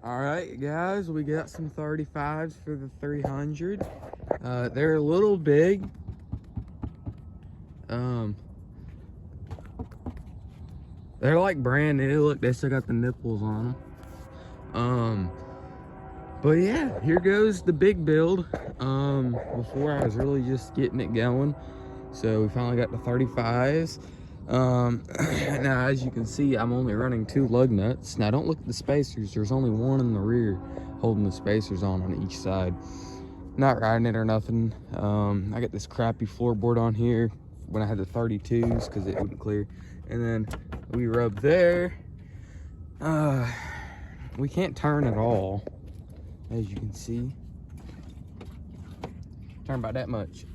All right, guys, we got some 35s for the 300. They're a little big. They're like brand new. Look, they still got the nipples on them. But yeah, here goes the big build. Before I was really just getting it going. So we finally got the 35s. Now as you can see, I'm only running 2 lug nuts. Now don't look at the spacers. There's only one in the rear holding the spacers on each side. Not riding it or nothing. I got this crappy floorboard on here when I had the 32s because it wouldn't clear. And then we rub there. We can't turn at all, as you can see. Turn by that much,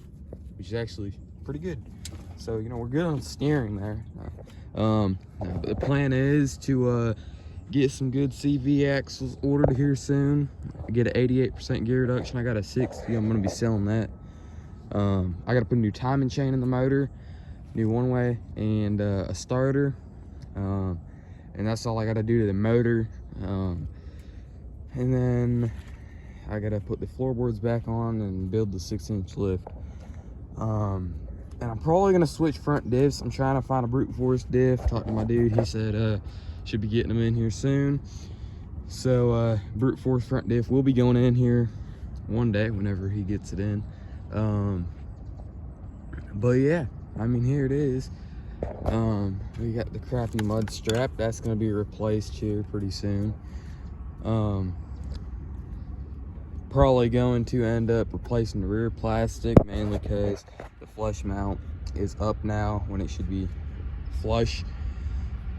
which is actually pretty good. So, you know, we're good on steering there. The plan is to get some good CV axles ordered here soon. Get an 88% gear reduction. I got a 60. I'm gonna be selling that. I gotta put a new timing chain in the motor, new one-way, and a starter. And that's all I gotta do to the motor. And then I gotta put the floorboards back on and build the 6-inch lift. And I'm probably gonna switch front diffs. I'm trying to find a brute force diff. Talked to my dude, he said should be getting them in here soon. So brute force front diff will be going in here one day whenever he gets it in. But yeah, I mean, here it is. We got the crappy mud strap. That's gonna be replaced here pretty soon. Probably going to end up replacing the rear plastic, mainly because the flush mount is up now when it should be flush.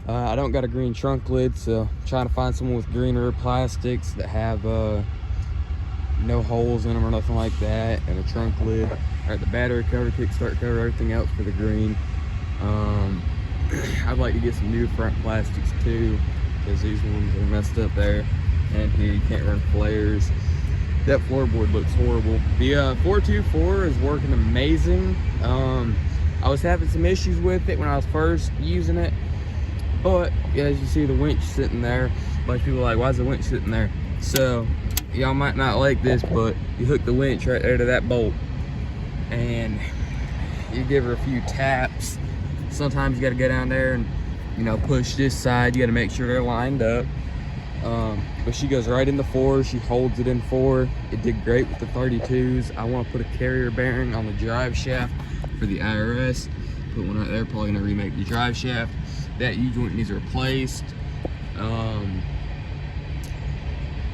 I don't got a green trunk lid, so I'm trying to find someone with green rear plastics that have no holes in them or nothing like that, and a trunk lid. All right, the battery cover, kickstart cover, everything else for the green. I'd like to get some new front plastics too, because these ones are messed up there, and here you can't run flares. That floorboard looks horrible. The 424 is working amazing. I was having some issues with it when I was first using it, but as you see, the winch sitting there. A bunch of people are like, why is the winch sitting there? So y'all might not like this, but you hook the winch right there to that bolt and you give her a few taps. Sometimes you got to go down there and, you know, push this side. You got to make sure they're lined up. But she goes right into 4. She holds it in 4. It did great with the 32s. I want to put a carrier bearing on the drive shaft for the IRS. Put one right there. Probably gonna remake the drive shaft. That U-joint needs replaced.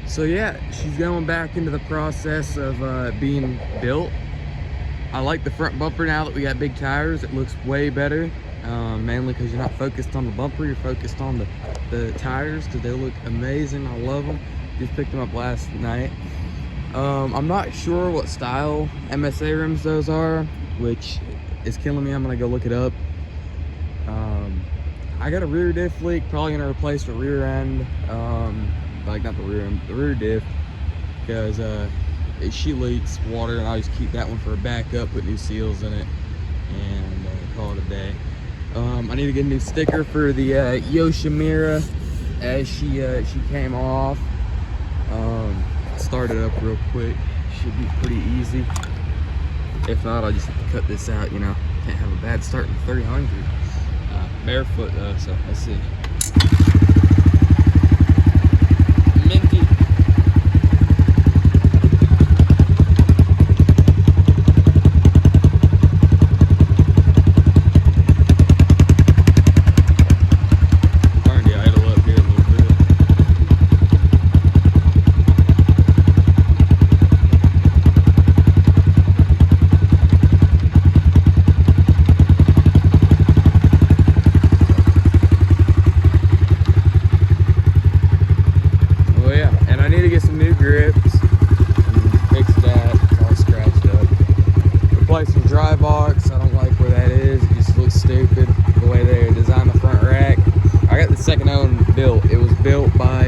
So yeah, she's going back into the process of being built. I like the front bumper now that we got big tires. It looks way better. Mainly because you're not focused on the bumper, you're focused on the tires, because they look amazing. I love them. Just picked them up last night. I'm not sure what style MSA rims those are, which is killing me. I'm gonna go look it up. I got a rear diff leak, probably gonna replace the rear end, like not the rear end, the rear diff, because she leaks water, and I just keep that one for a backup, put new seals in it, and call it a day. I need to get a new sticker for the Yoshimura as she came off. Start it up real quick. Should be pretty easy. If not, I'll just have to cut this out, you know. Can't have a bad start in 300. Barefoot though, so let's see. Minty. Drive box, I don't like where that is. It just looks stupid the way they designed the front rack. I got the second own built. It was built by